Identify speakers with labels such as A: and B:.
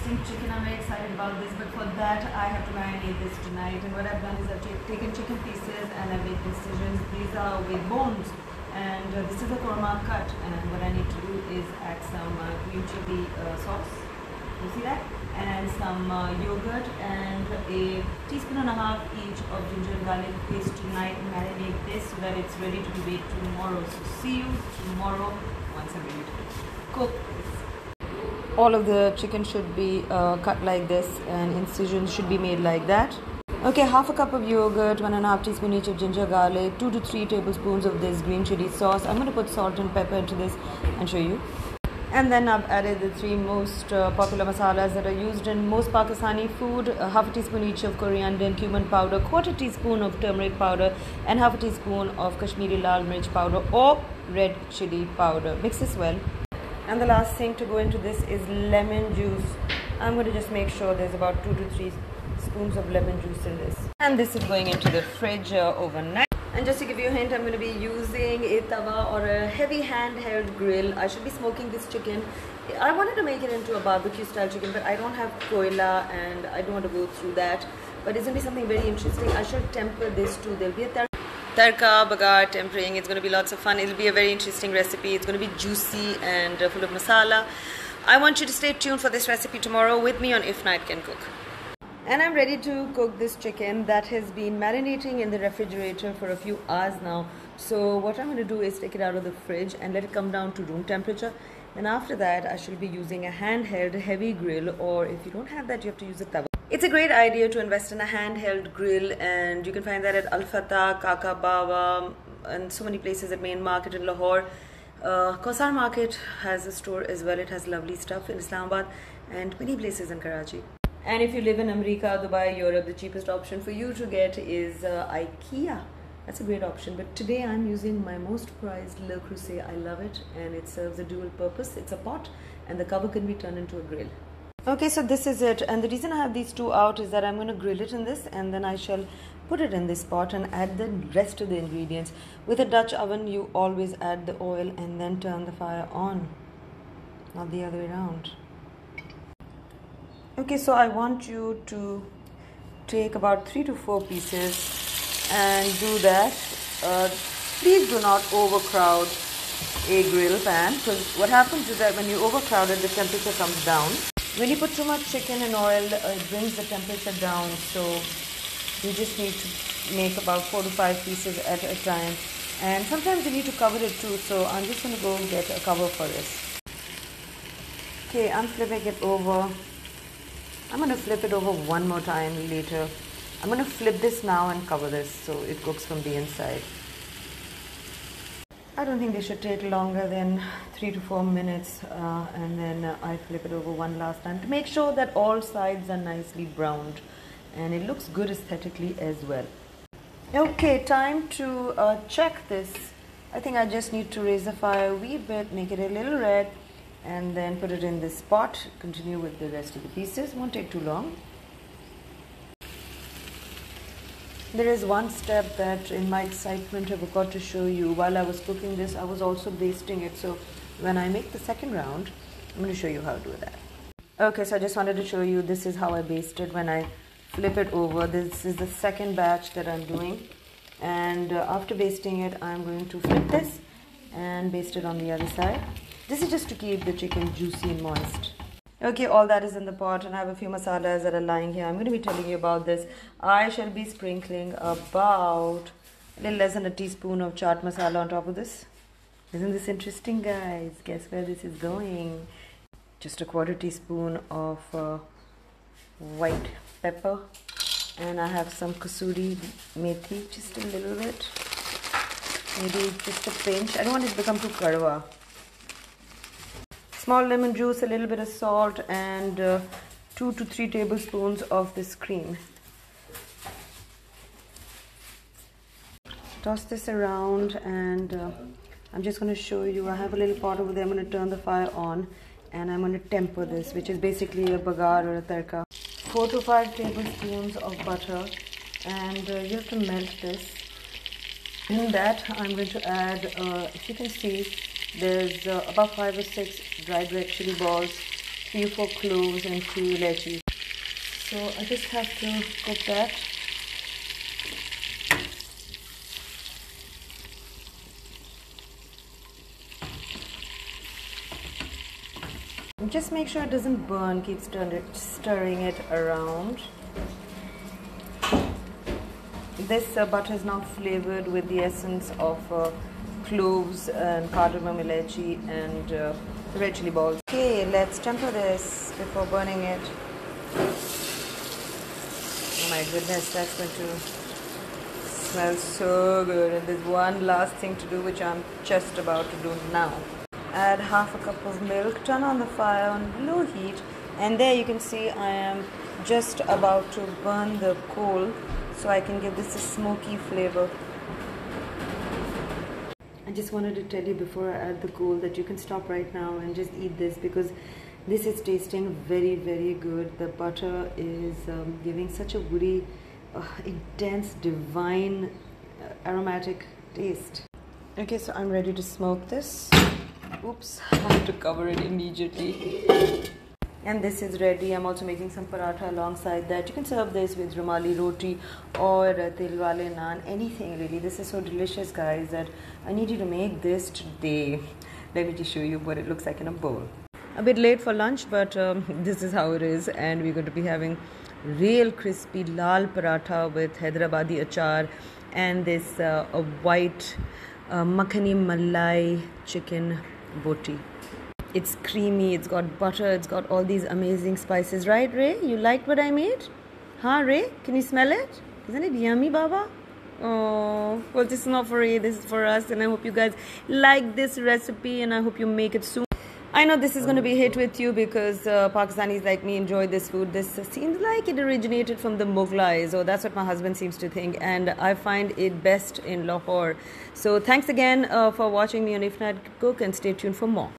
A: interesting chicken. I'm very excited about this, but for that I have to marinate this tonight. And what I've done is I've taken chicken pieces and I've made incisions. These are with bones, and this is a korma cut. And what I need to do is add some green chili sauce. You see that? And some yogurt and a teaspoon and a half each of ginger and garlic paste tonight. Marinate this so that it's ready to be baked tomorrow. So see you tomorrow once I'm ready to cook this. All of the chicken should be cut like this, and incisions should be made like that. Okay, half a cup of yogurt, 1.5 teaspoon each of ginger garlic, 2 to 3 tablespoons of this green chili sauce. I'm going to put salt and pepper into this and show you. And then I've added the 3 most popular masalas that are used in most Pakistani food. Half a teaspoon each of coriander and cumin powder, 1/4 teaspoon of turmeric powder, and half a teaspoon of Kashmiri lal mirch powder or red chili powder. Mix this well. And the last thing to go into this is lemon juice. I'm going to just make sure there's about 2 to 3 spoons of lemon juice in this. And this is going into the fridge overnight. And just to give you a hint, I'm going to be using a tawa or a heavy handheld grill. I should be smoking this chicken. I wanted to make it into a barbecue style chicken, but I don't have koila and I don't want to go through that. But it's going to be something very interesting. I should temper this too. There'll be a tarka, bagar, tempering. It's going to be lots of fun. It'll be a very interesting recipe. It's going to be juicy and full of masala. I want you to stay tuned for this recipe tomorrow with me on If Night Can Cook. And I'm ready to cook this chicken that has been marinating in the refrigerator for a few hours now. So what I'm going to do is take it out of the fridge and let it come down to room temperature. And after that, I shall be using a handheld heavy grill, or if you don't have that, you have to use a tawa. It's a great idea to invest in a handheld grill, and you can find that at Al Fatah, Kaka Baba, and so many places at Main Market in Lahore. Kausar Market has a store as well. It has lovely stuff in Islamabad and many places in Karachi. And if you live in America, Dubai, Europe, the cheapest option for you to get is IKEA. That's a great option. But today I'm using my most prized Le Creuset. I love it, and it serves a dual purpose. It's a pot, and the cover can be turned into a grill. Okay, so this is it, and the reason I have these two out is that I'm going to grill it in this, and then I shall put it in this pot and add the rest of the ingredients. With a Dutch oven, you always add the oil and then turn the fire on, not the other way around. Okay, so I want you to take about 3 to 4 pieces and do that. Please do not overcrowd a grill pan, because what happens is that when you overcrowd it, the temperature comes down. When you put too much chicken in oil, it brings the temperature down, so you just need to make about 4 to 5 pieces at a time. And sometimes you need to cover it too, so I'm just going to go get a cover for this. Okay, I'm flipping it over. I'm going to flip it over one more time later. I'm going to flip this now and cover this so it cooks from the inside. I don't think they should take longer than 3 to 4 minutes, and then I flip it over one last time to make sure that all sides are nicely browned and it looks good aesthetically as well. Okay, time to check this. I think I just need to raise the fire a wee bit, make it a little red, and then put it in this pot. Continue with the rest of the pieces. Won't take too long. There is one step that in my excitement I forgot to show you. While I was cooking this, I was also basting it. So when I make the second round, I'm going to show you how to do that. Okay, so I just wanted to show you this is how I baste it when I flip it over. This is the second batch that I'm doing. And after basting it, I'm going to flip this and baste it on the other side. This is just to keep the chicken juicy and moist. Okay, all that is in the pot, and I have a few masalas that are lying here. I'm going to be telling you about this. I shall be sprinkling about a little less than a teaspoon of chaat masala on top of this. Isn't this interesting, guys? Guess where this is going? Just a 1/4 teaspoon of white pepper, and I have some kasuri methi, just a little bit, maybe just a pinch. I don't want it to become too kadwa. Small lemon juice, a little bit of salt, and 2 to 3 tablespoons of this cream. Toss this around, and I'm just going to show you. I have a little pot over there. I'm going to turn the fire on, and I'm going to temper this, which is basically a bagar or a tarka. 4 to 5 tablespoons of butter, and you have to melt this. In that, I'm going to add, if you can see, there's about 5 or 6 dried red chili balls, few for cloves and few elaichi. So I just have to cook that. Just make sure it doesn't burn. Keep stirring it around. This butter is now flavored with the essence of cloves and cardamom, elaichi and red chili balls. Okay, let's temper this before burning it. Oh my goodness, that's going to smell so good. And there's one last thing to do, which I'm just about to do now. Add half a cup of milk, turn on the fire on low heat, and there you can see I am just about to burn the coal so I can give this a smoky flavor. I just wanted to tell you before I add the coal that you can stop right now and just eat this, because this is tasting very, very good. The butter is giving such a woody, intense, divine, aromatic taste. Okay, so I'm ready to smoke this. Oops, I have to cover it immediately. And this is ready. I'm also making some paratha alongside that. You can serve this with rumali roti or til wale naan, anything really. This is so delicious, guys, that I need you to make this today. Let me just show you what it looks like in a bowl. A bit late for lunch, but this is how it is. And we're going to be having real crispy lal paratha with Hyderabadi achar and this white makhani malai chicken boti. It's creamy, it's got butter, it's got all these amazing spices. Right, Ray? You liked what I made? Huh, Ray? Can you smell it? Isn't it yummy, Baba? Oh, well, this is not for Ray, this is for us. And I hope you guys like this recipe and I hope you make it soon. I know this is going to be a hit with you because Pakistanis like me enjoy this food. This seems like it originated from the Mughlais, or that's what my husband seems to think, and I find it best in Lahore. So thanks again for watching me on If Not Cook, and stay tuned for more.